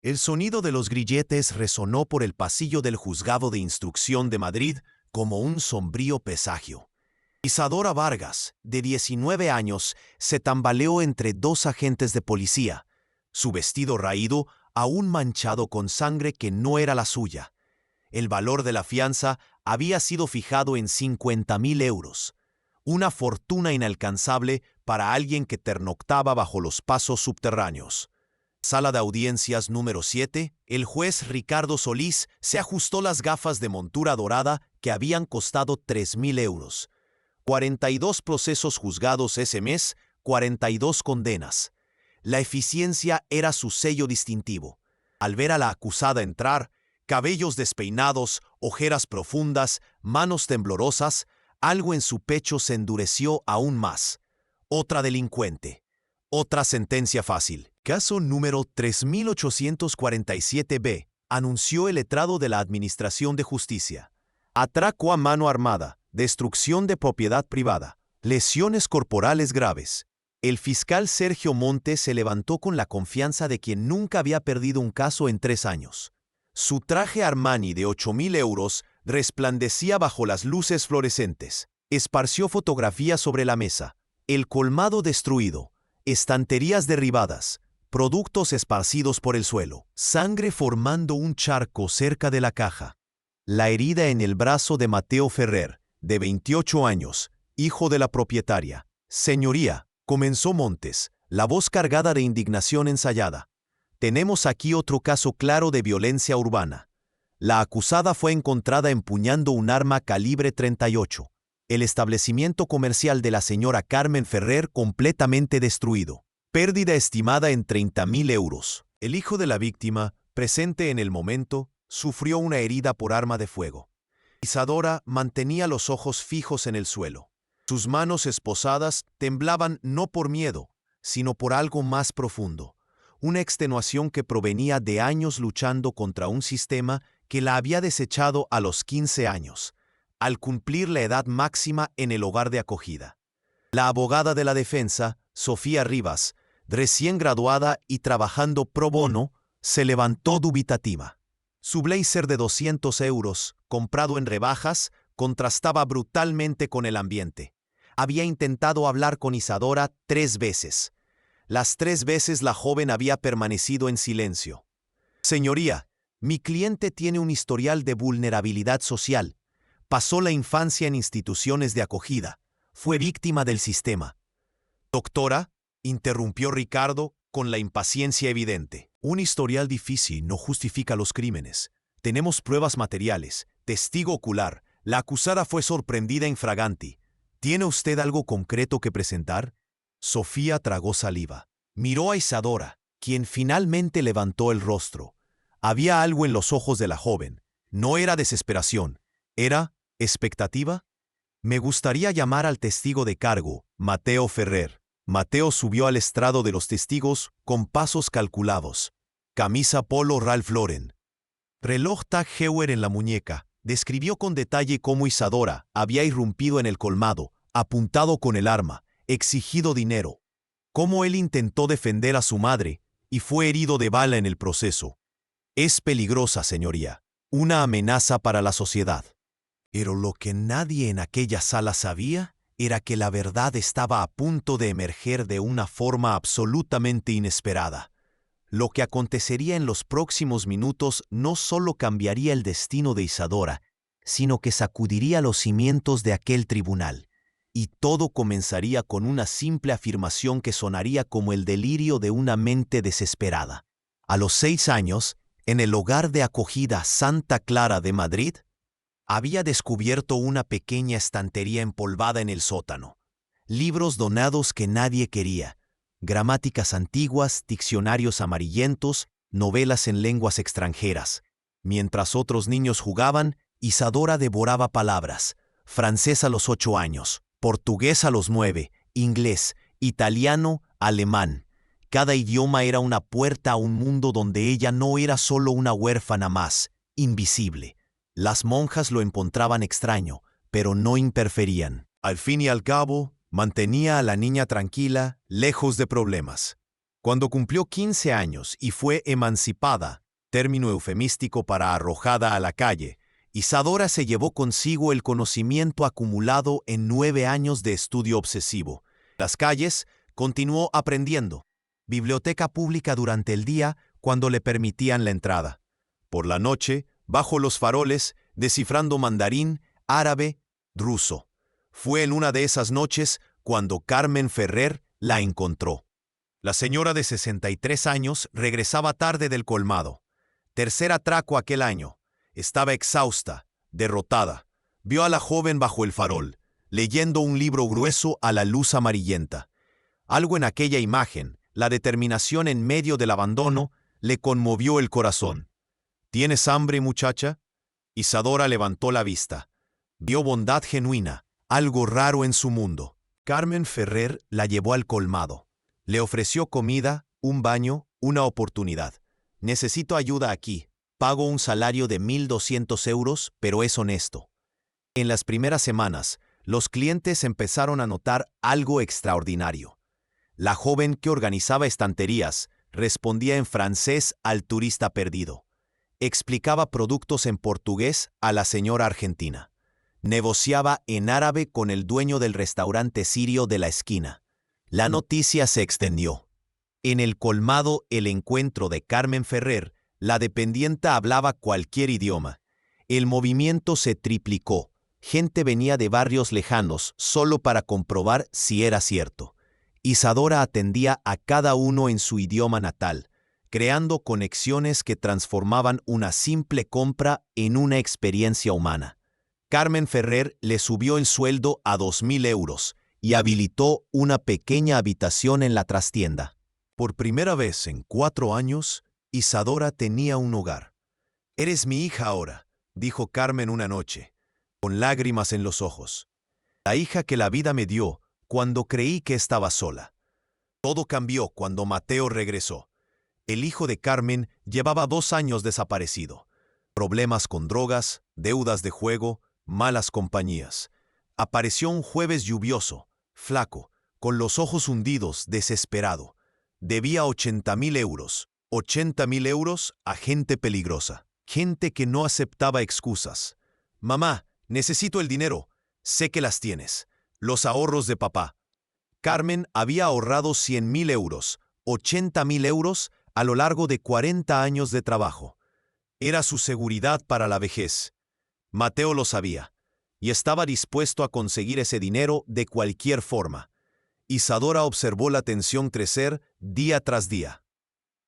El sonido de los grilletes resonó por el pasillo del juzgado de instrucción de Madrid como un sombrío presagio. Isadora Vargas, de 19 años, se tambaleó entre dos agentes de policía, su vestido raído aún manchado con sangre que no era la suya. El valor de la fianza había sido fijado en 50.000 euros, una fortuna inalcanzable para alguien que pernoctaba bajo los pasos subterráneos. Sala de audiencias número 7, el juez Ricardo Solís se ajustó las gafas de montura dorada que habían costado 3.000 euros. 42 procesos juzgados ese mes, 42 condenas. La eficiencia era su sello distintivo. Al ver a la acusada entrar, cabellos despeinados, ojeras profundas, manos temblorosas, algo en su pecho se endureció aún más. Otra delincuente. Otra sentencia fácil. Caso número 3847B, anunció el letrado de la Administración de Justicia. Atraco a mano armada, destrucción de propiedad privada, lesiones corporales graves. El fiscal Sergio Montes se levantó con la confianza de quien nunca había perdido un caso en 3 años. Su traje Armani de 8.000 euros resplandecía bajo las luces fluorescentes. Esparció fotografías sobre la mesa. El colmado destruido. Estanterías derribadas. Productos esparcidos por el suelo. Sangre formando un charco cerca de la caja. La herida en el brazo de Mateo Ferrer, de 28 años, hijo de la propietaria. Señoría, comenzó Montes, la voz cargada de indignación ensayada. Tenemos aquí otro caso claro de violencia urbana. La acusada fue encontrada empuñando un arma calibre 38. El establecimiento comercial de la señora Carmen Ferrer completamente destruido. Pérdida estimada en 30.000 euros. El hijo de la víctima, presente en el momento, sufrió una herida por arma de fuego. Isadora mantenía los ojos fijos en el suelo. Sus manos esposadas temblaban no por miedo, sino por algo más profundo. Una extenuación que provenía de años luchando contra un sistema que la había desechado a los 15 años, al cumplir la edad máxima en el hogar de acogida. La abogada de la defensa, Sofía Rivas, recién graduada y trabajando pro bono, se levantó dubitativa. Su blazer de 200 euros, comprado en rebajas, contrastaba brutalmente con el ambiente. Había intentado hablar con Isadora 3 veces. Las 3 veces la joven había permanecido en silencio. Señoría, mi cliente tiene un historial de vulnerabilidad social. Pasó la infancia en instituciones de acogida. Fue víctima del sistema. Doctora, interrumpió Ricardo con la impaciencia evidente. Un historial difícil no justifica los crímenes. Tenemos pruebas materiales, testigo ocular. La acusada fue sorprendida in fraganti. ¿Tiene usted algo concreto que presentar? Sofía tragó saliva. Miró a Isadora, quien finalmente levantó el rostro. Había algo en los ojos de la joven. No era desesperación. ¿Era expectativa? Me gustaría llamar al testigo de cargo, Mateo Ferrer. Mateo subió al estrado de los testigos con pasos calculados. Camisa polo Ralph Lauren. Reloj Tag Heuer en la muñeca. Describió con detalle cómo Isadora había irrumpido en el colmado, apuntado con el arma, exigido dinero. Cómo él intentó defender a su madre y fue herido de bala en el proceso. Es peligrosa, señoría. Una amenaza para la sociedad. Pero lo que nadie en aquella sala sabía era que la verdad estaba a punto de emerger de una forma absolutamente inesperada. Lo que acontecería en los próximos minutos no solo cambiaría el destino de Isadora, sino que sacudiría los cimientos de aquel tribunal. Y todo comenzaría con una simple afirmación que sonaría como el delirio de una mente desesperada. A los 6 años, en el hogar de acogida Santa Clara de Madrid, había descubierto una pequeña estantería empolvada en el sótano. Libros donados que nadie quería. Gramáticas antiguas, diccionarios amarillentos, novelas en lenguas extranjeras. Mientras otros niños jugaban, Isadora devoraba palabras. Francés a los 8 años, portugués a los 9, inglés, italiano, alemán. Cada idioma era una puerta a un mundo donde ella no era solo una huérfana más, invisible. Las monjas lo encontraban extraño, pero no interferían. Al fin y al cabo, mantenía a la niña tranquila, lejos de problemas. Cuando cumplió 15 años y fue emancipada, término eufemístico para arrojada a la calle, Isadora se llevó consigo el conocimiento acumulado en 9 años de estudio obsesivo. Las calles, continuó aprendiendo. Biblioteca pública durante el día cuando le permitían la entrada. Por la noche, bajo los faroles, descifrando mandarín, árabe, ruso. Fue en una de esas noches cuando Carmen Ferrer la encontró. La señora de 63 años regresaba tarde del colmado. Tercer atraco aquel año. Estaba exhausta, derrotada. Vio a la joven bajo el farol, leyendo un libro grueso a la luz amarillenta. Algo en aquella imagen, la determinación en medio del abandono, le conmovió el corazón. ¿Tienes hambre, muchacha? Isadora levantó la vista. Vio bondad genuina, algo raro en su mundo. Carmen Ferrer la llevó al colmado. Le ofreció comida, un baño, una oportunidad. Necesito ayuda aquí. Pago un salario de 1.200 euros, pero es honesto. En las primeras semanas, los clientes empezaron a notar algo extraordinario. La joven que organizaba estanterías respondía en francés al turista perdido. Explicaba productos en portugués a la señora argentina. Negociaba en árabe con el dueño del restaurante sirio de la esquina. La noticia se extendió. En el colmado El Encuentro de Carmen Ferrer, la dependienta hablaba cualquier idioma. El movimiento se triplicó. Gente venía de barrios lejanos solo para comprobar si era cierto. Isadora atendía a cada uno en su idioma natal, creando conexiones que transformaban una simple compra en una experiencia humana. Carmen Ferrer le subió el sueldo a 2.000 euros y habilitó una pequeña habitación en la trastienda. Por primera vez en 4 años, Isadora tenía un hogar. «Eres mi hija ahora», dijo Carmen una noche, con lágrimas en los ojos. «La hija que la vida me dio cuando creí que estaba sola». Todo cambió cuando Mateo regresó. El hijo de Carmen llevaba 2 años desaparecido. Problemas con drogas, deudas de juego, malas compañías. Apareció un jueves lluvioso, flaco, con los ojos hundidos, desesperado. Debía 80.000 euros. 80.000 euros a gente peligrosa. Gente que no aceptaba excusas. «Mamá, necesito el dinero. Sé que las tienes. Los ahorros de papá». Carmen había ahorrado 100.000 euros, 80.000 euros a lo largo de 40 años de trabajo. Era su seguridad para la vejez. Mateo lo sabía, y estaba dispuesto a conseguir ese dinero de cualquier forma. Isadora observó la tensión crecer día tras día.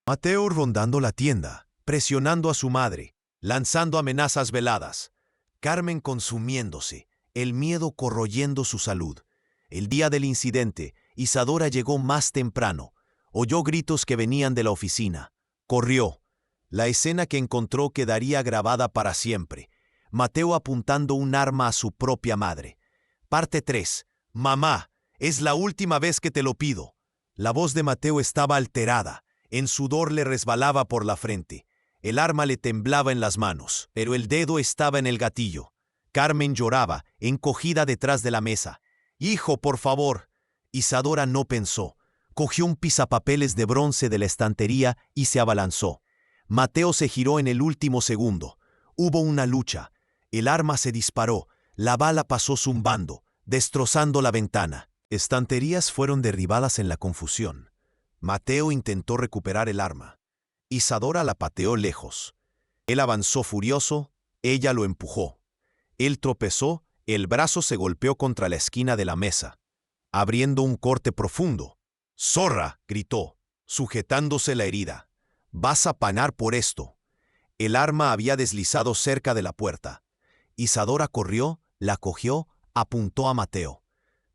Mateo rondando la tienda, presionando a su madre, lanzando amenazas veladas. Carmen consumiéndose, el miedo corroyendo su salud. El día del incidente, Isadora llegó más temprano. Oyó gritos que venían de la oficina. Corrió. La escena que encontró quedaría grabada para siempre. Mateo apuntando un arma a su propia madre. Parte 3. «Mamá, es la última vez que te lo pido». La voz de Mateo estaba alterada. En sudor le resbalaba por la frente. El arma le temblaba en las manos, pero el dedo estaba en el gatillo. Carmen lloraba, encogida detrás de la mesa. «Hijo, por favor». Isadora no pensó. Cogió un pisapapeles de bronce de la estantería y se abalanzó. Mateo se giró en el último segundo. Hubo una lucha. El arma se disparó. La bala pasó zumbando, destrozando la ventana. Estanterías fueron derribadas en la confusión. Mateo intentó recuperar el arma. Isadora la pateó lejos. Él avanzó furioso, ella lo empujó. Él tropezó, el brazo se golpeó contra la esquina de la mesa, abriendo un corte profundo. «¡Zorra!», gritó, sujetándose la herida. «Vas a pagar por esto». El arma había deslizado cerca de la puerta. Isadora corrió, la cogió, apuntó a Mateo.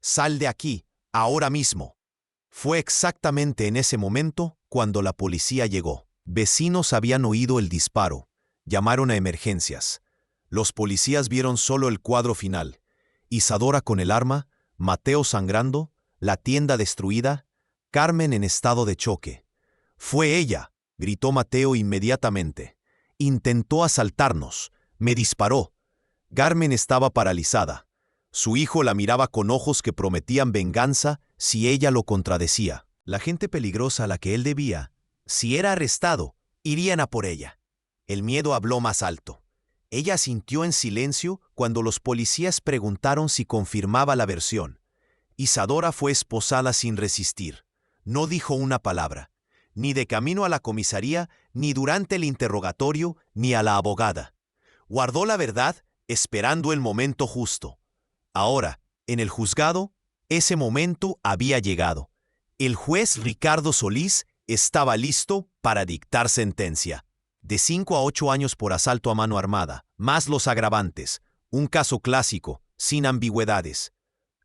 «Sal de aquí, ahora mismo». Fue exactamente en ese momento cuando la policía llegó. Vecinos habían oído el disparo. Llamaron a emergencias. Los policías vieron solo el cuadro final. Isadora con el arma, Mateo sangrando, la tienda destruida, Carmen en estado de choque. «Fue ella», gritó Mateo inmediatamente. «Intentó asaltarnos. Me disparó». Carmen estaba paralizada. Su hijo la miraba con ojos que prometían venganza si ella lo contradecía. La gente peligrosa a la que él debía, si era arrestado, irían a por ella. El miedo habló más alto. Ella sintió en silencio cuando los policías preguntaron si confirmaba la versión. Isadora fue esposada sin resistir. No dijo una palabra, ni de camino a la comisaría, ni durante el interrogatorio, ni a la abogada. Guardó la verdad, esperando el momento justo. Ahora, en el juzgado, ese momento había llegado. El juez Ricardo Solís estaba listo para dictar sentencia. De 5 a 8 años por asalto a mano armada, más los agravantes. Un caso clásico, sin ambigüedades.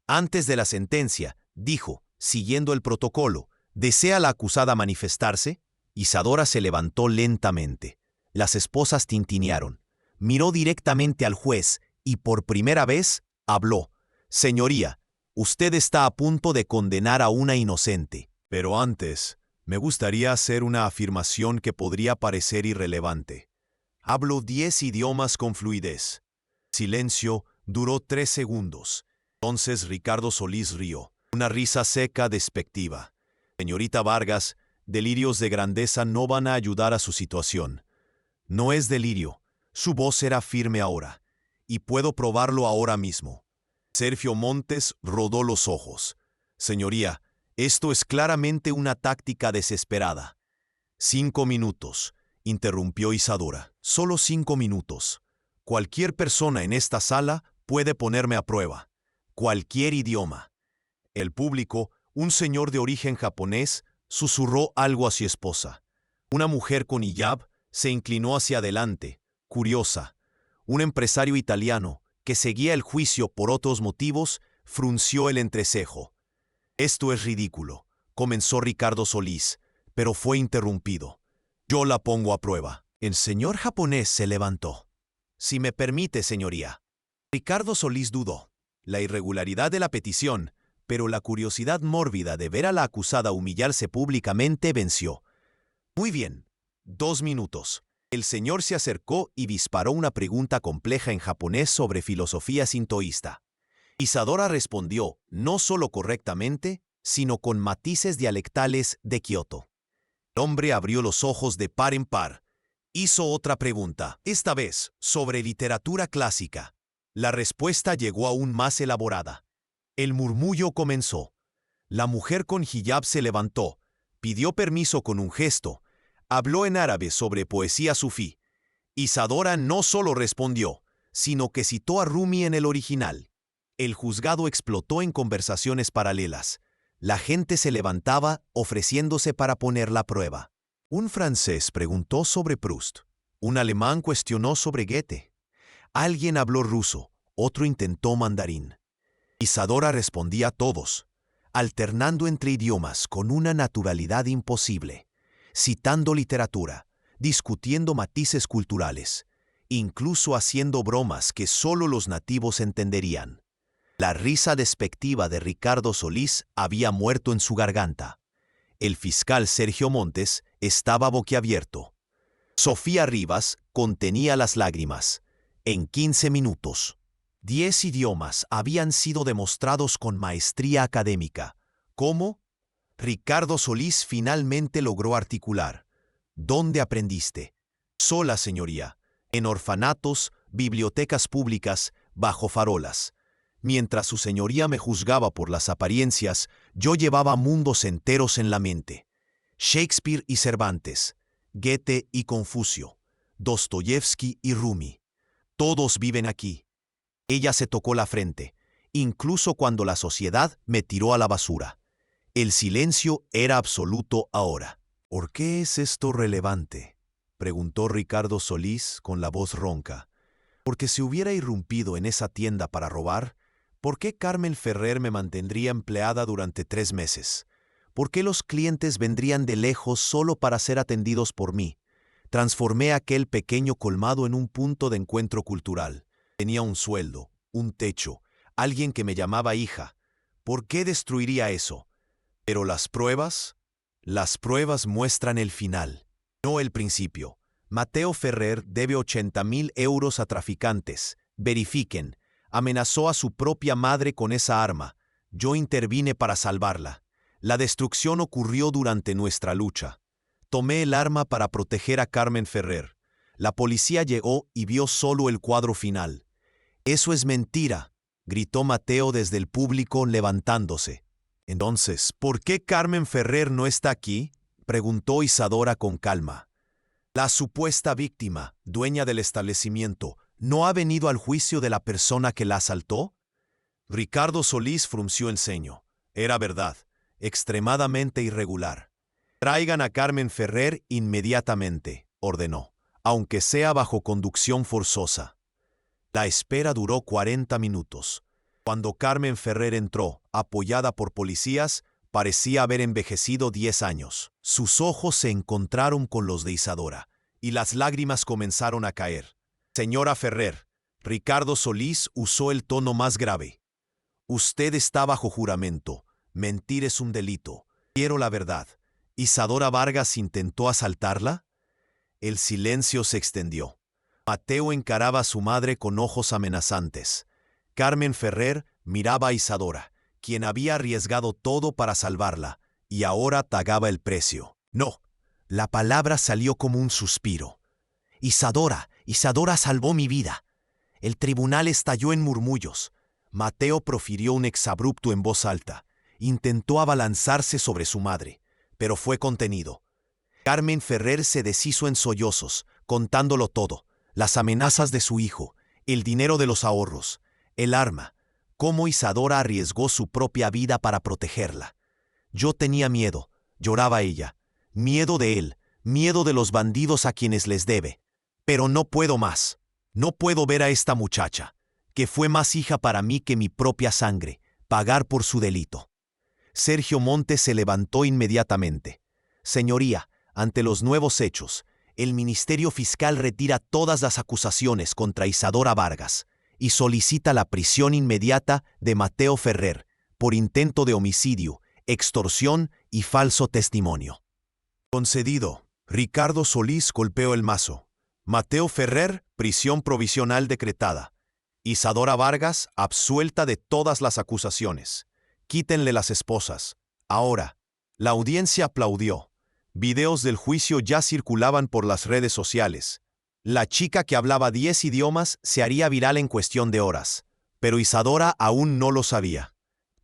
Antes de la sentencia, dijo, siguiendo el protocolo, ¿desea la acusada manifestarse? Isadora se levantó lentamente. Las esposas tintinearon. Miró directamente al juez y por primera vez habló. Señoría, usted está a punto de condenar a una inocente. Pero antes, me gustaría hacer una afirmación que podría parecer irrelevante. Hablo 10 idiomas con fluidez. Silencio duró 3 segundos. Entonces Ricardo Solís rió. Una risa seca despectiva. Señorita Vargas, delirios de grandeza no van a ayudar a su situación. No es delirio. Su voz era firme ahora. Y puedo probarlo ahora mismo. Sergio Montes rodó los ojos. Señoría, esto es claramente una táctica desesperada. 5 minutos, interrumpió Isadora. Solo 5 minutos. Cualquier persona en esta sala puede ponerme a prueba. Cualquier idioma. El público, un señor de origen japonés, susurró algo a su esposa. Una mujer con hijab se inclinó hacia adelante, curiosa. Un empresario italiano, que seguía el juicio por otros motivos, frunció el entrecejo. Esto es ridículo, comenzó Ricardo Solís, pero fue interrumpido. Yo la pongo a prueba. El señor japonés se levantó. Si me permite, señoría. Ricardo Solís dudó. La irregularidad de la petición, pero la curiosidad mórbida de ver a la acusada humillarse públicamente venció. Muy bien. 2 minutos. El señor se acercó y disparó una pregunta compleja en japonés sobre filosofía sintoísta. Isadora respondió, no solo correctamente, sino con matices dialectales de Kioto. El hombre abrió los ojos de par en par. Hizo otra pregunta, esta vez sobre literatura clásica. La respuesta llegó aún más elaborada. El murmullo comenzó. La mujer con hijab se levantó, pidió permiso con un gesto, habló en árabe sobre poesía sufí. Isadora no solo respondió, sino que citó a Rumi en el original. El juzgado explotó en conversaciones paralelas. La gente se levantaba, ofreciéndose para poner la prueba. Un francés preguntó sobre Proust. Un alemán cuestionó sobre Goethe. Alguien habló ruso, otro intentó mandarín. Isadora respondía a todos, alternando entre idiomas con una naturalidad imposible, citando literatura, discutiendo matices culturales, incluso haciendo bromas que solo los nativos entenderían. La risa despectiva de Ricardo Solís había muerto en su garganta. El fiscal Sergio Montes estaba boquiabierto. Sofía Rivas contenía las lágrimas. En 15 minutos, 10 idiomas habían sido demostrados con maestría académica. ¿Cómo? Ricardo Solís finalmente logró articular. ¿Dónde aprendiste? Sola, señoría. En orfanatos, bibliotecas públicas, bajo farolas. Mientras su señoría me juzgaba por las apariencias, yo llevaba mundos enteros en la mente. Shakespeare y Cervantes, Goethe y Confucio, Dostoyevsky y Rumi. Todos viven aquí. Ella se tocó la frente, incluso cuando la sociedad me tiró a la basura. El silencio era absoluto ahora. ¿Por qué es esto relevante?, preguntó Ricardo Solís con la voz ronca. Porque si hubiera irrumpido en esa tienda para robar, ¿por qué Carmen Ferrer me mantendría empleada durante 3 meses? ¿Por qué los clientes vendrían de lejos solo para ser atendidos por mí? Transformé aquel pequeño colmado en un punto de encuentro cultural. Tenía un sueldo, un techo, alguien que me llamaba hija. ¿Por qué destruiría eso? Pero las pruebas muestran el final, no el principio. Mateo Ferrer debe 80.000 euros a traficantes. Verifiquen. Amenazó a su propia madre con esa arma. Yo intervine para salvarla. La destrucción ocurrió durante nuestra lucha. Tomé el arma para proteger a Carmen Ferrer. La policía llegó y vio solo el cuadro final. «Eso es mentira», gritó Mateo desde el público levantándose. «Entonces, ¿por qué Carmen Ferrer no está aquí?», preguntó Isadora con calma. «La supuesta víctima, dueña del establecimiento, ¿no ha venido al juicio de la persona que la asaltó?». Ricardo Solís frunció el ceño. Era verdad, extremadamente irregular. «Traigan a Carmen Ferrer inmediatamente», ordenó, «aunque sea bajo conducción forzosa». La espera duró 40 minutos. Cuando Carmen Ferrer entró, apoyada por policías, parecía haber envejecido 10 años. Sus ojos se encontraron con los de Isadora, y las lágrimas comenzaron a caer. «Señora Ferrer», Ricardo Solís usó el tono más grave. «Usted está bajo juramento. Mentir es un delito. Quiero la verdad. ¿Isadora Vargas intentó asaltarla?». El silencio se extendió. Mateo encaraba a su madre con ojos amenazantes. Carmen Ferrer miraba a Isadora, quien había arriesgado todo para salvarla, y ahora pagaba el precio. «No». La palabra salió como un suspiro. Isadora salvó mi vida». El tribunal estalló en murmullos. Mateo profirió un exabrupto en voz alta. Intentó abalanzarse sobre su madre, pero fue contenido. Carmen Ferrer se deshizo en sollozos, contándolo todo: las amenazas de su hijo, el dinero de los ahorros, el arma, cómo Isadora arriesgó su propia vida para protegerla. «Yo tenía miedo», lloraba ella, «miedo de él, miedo de los bandidos a quienes les debe. Pero no puedo más. No puedo ver a esta muchacha, que fue más hija para mí que mi propia sangre, pagar por su delito». Sergio Montes se levantó inmediatamente. «Señoría, ante los nuevos hechos, el Ministerio Fiscal retira todas las acusaciones contra Isadora Vargas y solicita la prisión inmediata de Mateo Ferrer por intento de homicidio, extorsión y falso testimonio». «Concedido». Ricardo Solís golpeó el mazo. «Mateo Ferrer, prisión provisional decretada. Isadora Vargas, absuelta de todas las acusaciones. Quítenle las esposas. Ahora». La audiencia aplaudió. Videos del juicio ya circulaban por las redes sociales. La chica que hablaba 10 idiomas se haría viral en cuestión de horas, pero Isadora aún no lo sabía.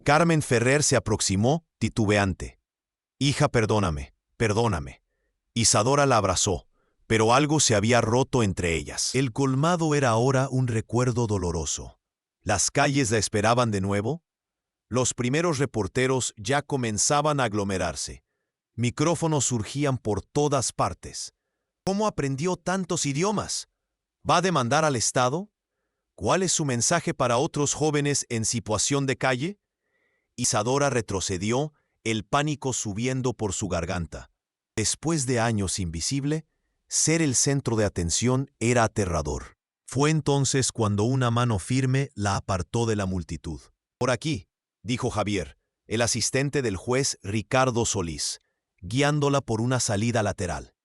Carmen Ferrer se aproximó, titubeante. «Hija, perdóname, perdóname». Isadora la abrazó, pero algo se había roto entre ellas. El colmado era ahora un recuerdo doloroso. ¿Las calles la esperaban de nuevo? Los primeros reporteros ya comenzaban a aglomerarse. Micrófonos surgían por todas partes. ¿Cómo aprendió tantos idiomas? ¿Va a demandar al Estado? ¿Cuál es su mensaje para otros jóvenes en situación de calle? Isadora retrocedió, el pánico subiendo por su garganta. Después de años invisible, ser el centro de atención era aterrador. Fue entonces cuando una mano firme la apartó de la multitud. «Por aquí», dijo Javier, el asistente del juez Ricardo Solís, guiándola por una salida lateral.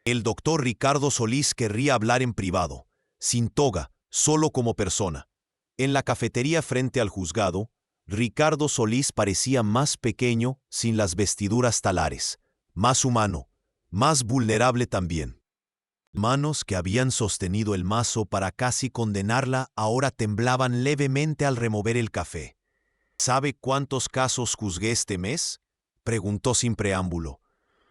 El doctor Ricardo Solís querría hablar en privado, sin toga, solo como persona. En la cafetería frente al juzgado, Ricardo Solís parecía más pequeño sin las vestiduras talares, más humano, más vulnerable también. Manos que habían sostenido el mazo para casi condenarla ahora temblaban levemente al remover el café. «¿Sabe cuántos casos juzgué este mes?», preguntó sin preámbulo.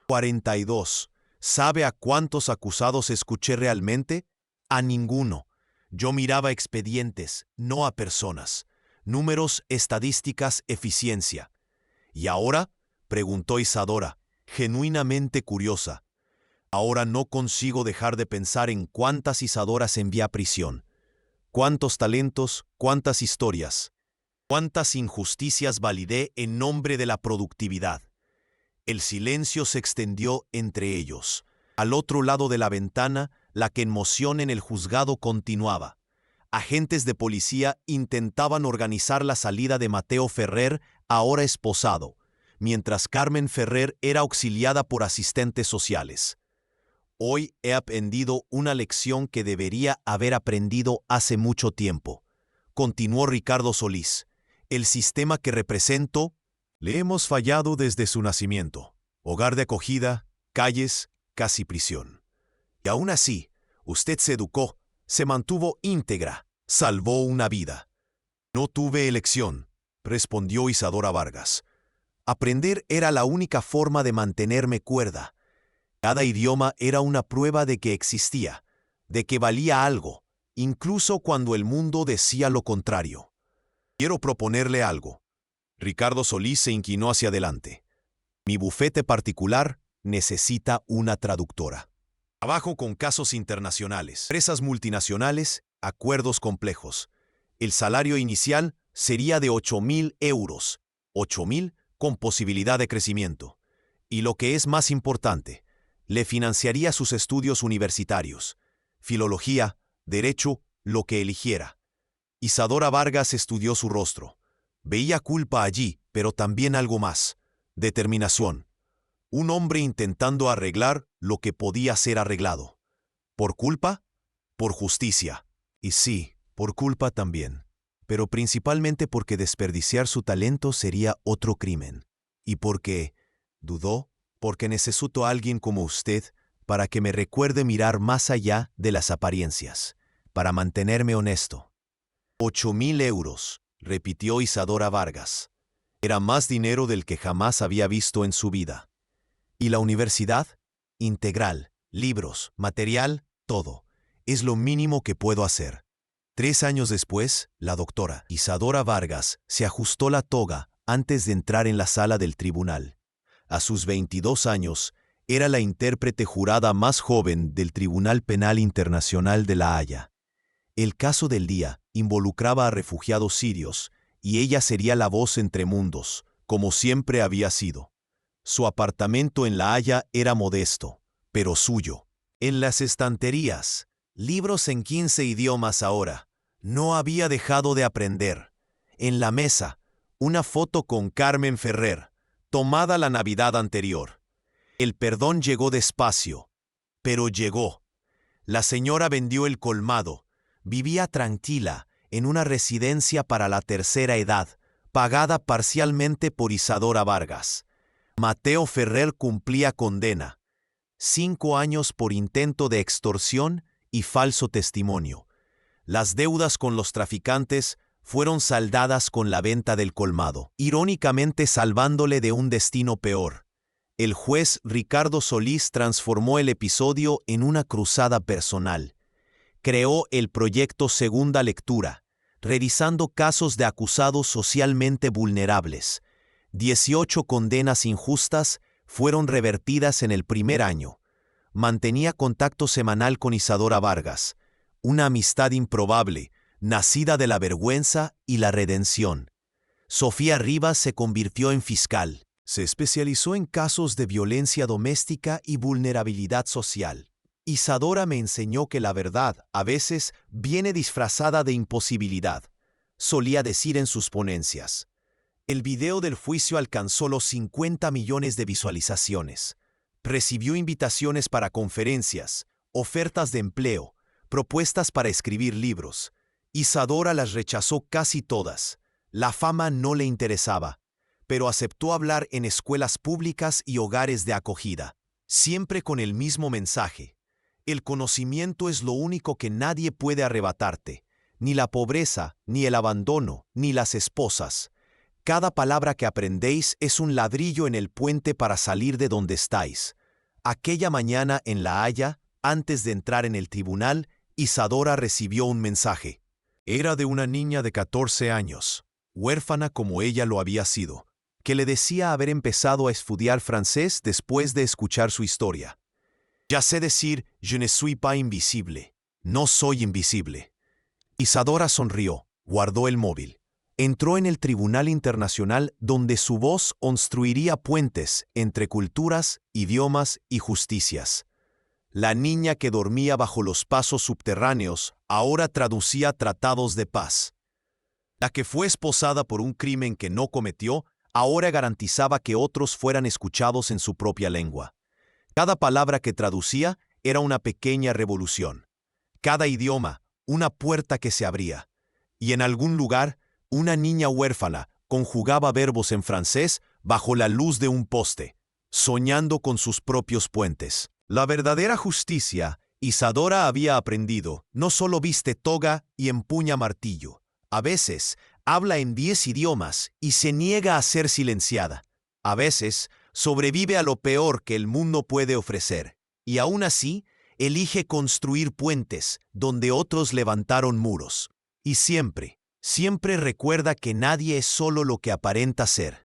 42. ¿Sabe a cuántos acusados escuché realmente? A ninguno. Yo miraba expedientes, no a personas. Números, estadísticas, eficiencia». «¿Y ahora?», preguntó Isadora, genuinamente curiosa. «Ahora no consigo dejar de pensar en cuántas Isadoras envié a prisión. Cuántos talentos, cuántas historias. Cuántas injusticias validé en nombre de la productividad». El silencio se extendió entre ellos. Al otro lado de la ventana, la conmoción en el juzgado continuaba. Agentes de policía intentaban organizar la salida de Mateo Ferrer, ahora esposado, mientras Carmen Ferrer era auxiliada por asistentes sociales. «Hoy he aprendido una lección que debería haber aprendido hace mucho tiempo», continuó Ricardo Solís. «El sistema que represento Le hemos fallado desde su nacimiento. Hogar de acogida, calles, casi prisión. Y aún así, usted se educó, se mantuvo íntegra, salvó una vida. No tuve elección, respondió Isadora Vargas. Aprender era la única forma de mantenerme cuerda. Cada idioma era una prueba de que existía, de que valía algo, incluso cuando el mundo decía lo contrario. Quiero proponerle algo. Ricardo Solís se inclinó hacia adelante. Mi bufete particular necesita una traductora. Trabajo con casos internacionales, empresas multinacionales, acuerdos complejos. El salario inicial sería de 8.000 euros. 8.000 con posibilidad de crecimiento. Y lo que es más importante, le financiaría sus estudios universitarios. Filología, derecho, lo que eligiera. Isadora Vargas estudió su rostro. Veía culpa allí, pero también algo más. Determinación. Un hombre intentando arreglar lo que podía ser arreglado. ¿Por culpa? Por justicia. Y sí, por culpa también. Pero principalmente porque desperdiciar su talento sería otro crimen. Y porque, dudó, porque necesito a alguien como usted para que me recuerde mirar más allá de las apariencias, para mantenerme honesto. 8.000 euros, repitió Isadora Vargas. Era más dinero del que jamás había visto en su vida. ¿Y la universidad? Integral, libros, material, todo. Es lo mínimo que puedo hacer. 3 años después, la doctora Isadora Vargas se ajustó la toga antes de entrar en la sala del tribunal. A sus 22 años, era la intérprete jurada más joven del Tribunal Penal Internacional de La Haya. El caso del día involucraba a refugiados sirios, y ella sería la voz entre mundos, como siempre había sido. Su apartamento en La Haya era modesto, pero suyo. En las estanterías, libros en 15 idiomas ahora. No había dejado de aprender. En la mesa, una foto con Carmen Ferrer, tomada la Navidad anterior. El perdón llegó despacio, pero llegó. La señora vendió el colmado. Vivía tranquila en una residencia para la tercera edad, pagada parcialmente por Isadora Vargas. Mateo Ferrer cumplía condena. 5 años por intento de extorsión y falso testimonio. Las deudas con los traficantes fueron saldadas con la venta del colmado, irónicamente salvándole de un destino peor. El juez Ricardo Solís transformó el episodio en una cruzada personal. Creó el proyecto Segunda Lectura, revisando casos de acusados socialmente vulnerables. 18 condenas injustas fueron revertidas en el primer año. Mantenía contacto semanal con Isadora Vargas, una amistad improbable, nacida de la vergüenza y la redención. Sofía Rivas se convirtió en fiscal. Se especializó en casos de violencia doméstica y vulnerabilidad social. Isadora me enseñó que la verdad, a veces, viene disfrazada de imposibilidad, solía decir en sus ponencias. El video del juicio alcanzó los 50 millones de visualizaciones. Recibió invitaciones para conferencias, ofertas de empleo, propuestas para escribir libros. Isadora las rechazó casi todas. La fama no le interesaba, pero aceptó hablar en escuelas públicas y hogares de acogida, siempre con el mismo mensaje. El conocimiento es lo único que nadie puede arrebatarte, ni la pobreza, ni el abandono, ni las esposas. Cada palabra que aprendéis es un ladrillo en el puente para salir de donde estáis. Aquella mañana en La Haya, antes de entrar en el tribunal, Isadora recibió un mensaje. Era de una niña de 14 años, huérfana como ella lo había sido, que le decía haber empezado a estudiar francés después de escuchar su historia. Ya sé decir, je ne suis pas invisible. No soy invisible. Isadora sonrió, guardó el móvil. Entró en el Tribunal Internacional donde su voz construiría puentes entre culturas, idiomas y justicias. La niña que dormía bajo los pasos subterráneos ahora traducía tratados de paz. La que fue esposada por un crimen que no cometió ahora garantizaba que otros fueran escuchados en su propia lengua. Cada palabra que traducía era una pequeña revolución. Cada idioma, una puerta que se abría. Y en algún lugar, una niña huérfana conjugaba verbos en francés bajo la luz de un poste, soñando con sus propios puentes. La verdadera justicia, Isadora había aprendido, no solo viste toga y empuña martillo. A veces, habla en 10 idiomas y se niega a ser silenciada. A veces, sobrevive a lo peor que el mundo puede ofrecer. Y aún así, elige construir puentes donde otros levantaron muros. Y siempre, siempre recuerda que nadie es solo lo que aparenta ser.